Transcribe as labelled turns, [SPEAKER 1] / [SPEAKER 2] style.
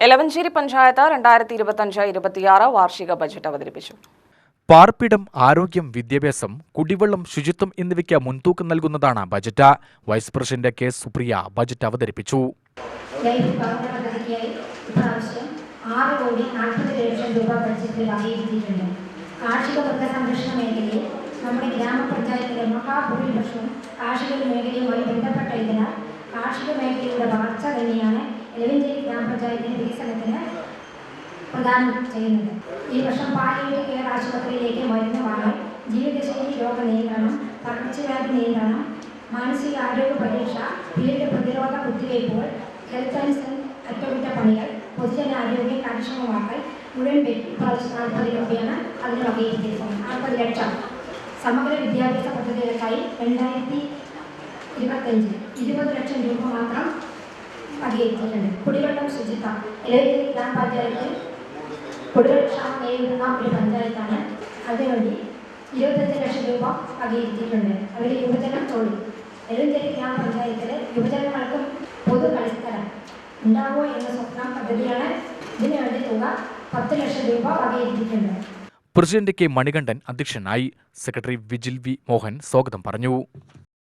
[SPEAKER 1] എലവഞ്ചേരി പഞ്ചായത്ത് 2025-26 വാർഷിക ബജറ്റ് അവതരിപ്പിച്ചു.
[SPEAKER 2] പാർപ്പിടം, ആരോഗ്യം, വിദ്യാഭ്യാസം, കുടിവെള്ളം, ശുചിത്വം എന്നിവയ്ക്ക് മുൻതൂക്കം നൽകുന്നതാണ് budget. Vice president K Supriya budget അവതരിപ്പിച്ചു.
[SPEAKER 3] കാർഷിക മൃഗസംരക്ഷണ മേഖലയിൽ നമ്മുടെ ഗ്രാമപഞ്ചായത്തിലെ മഹാഭൂരിപക്ഷവും കാർഷിക മേഖലയുമായി ബന്ധപ്പെട്ടതിനാൽ കാർഷിക മേഖലയുടെ വളർച്ച തന്നെയാണ് എലവഞ്ചേരി ഗ്രാമപഞ്ചായത്തിന്റെ വികസനത്തിന് പ്രദാനം ചെയ്യുന്നത്. ഈ വർഷം പാലിയേറ്റീവ് കെയർ ആശുപത്രിയിലേക്ക് മരുന്ന് വാങ്ങൽ, ജീവിതശൈലി രോഗ നിയന്ത്രണം, പകർച്ചവ്യാധി നിയന്ത്രണം, മാനസികാരോഗ്യ പരീക്ഷ, ഫീൽഡ് പ്രതിരോധ കുത്തിവയ്പ്പുകൾ, ഹെൽത്ത് ആൻഡ് അറ്റകുറ്റപ്പണികൾ, പൊതുജനാരോഗ്യം കാര്യക്ഷമമാക്കൽ മുഴുവൻ വ്യക്തി 40 രൂപയാണ് അതിന് വകയിരുത്തിയിരിക്കുന്നത്. 40 ലക്ഷം. സമഗ്ര വിദ്യാഭ്യാസ പദ്ധതികൾക്കായി 2025 20 ലക്ഷം രൂപ മാത്രം വകയിരുത്തിയിട്ടുണ്ട്. കുടിവെള്ളം, ശുചിത്വം. എലവഞ്ചേരി ഗ്രാമപഞ്ചായത്ത് കുടിവെള്ളക്ഷാമം നേരിടുന്ന ഒരു പഞ്ചായത്താണ്. അതിനുവേണ്ടി 25 ലക്ഷം രൂപ വകയിരുത്തിയിട്ടുണ്ട്. അവർ യുവജനം തൊഴിൽ. എലവഞ്ചേരി ഗ്രാമപഞ്ചായത്തിലെ യുവജനങ്ങൾക്കും പൊതു കളിസ്ഥലം ഉണ്ടാവോ എന്ന സ്വപ്നം പദ്ധതിയാണ്. ഇതിനുവേണ്ടി തുക 10 ലക്ഷം രൂപ വകയിരുത്തിയിട്ടുണ്ട്.
[SPEAKER 2] പ്രസിഡന്റ് കെ മണികണ്ഠൻ അധ്യക്ഷനായി. സെക്രട്ടറി വിജിൽ വി മോഹൻ സ്വാഗതം പറഞ്ഞു.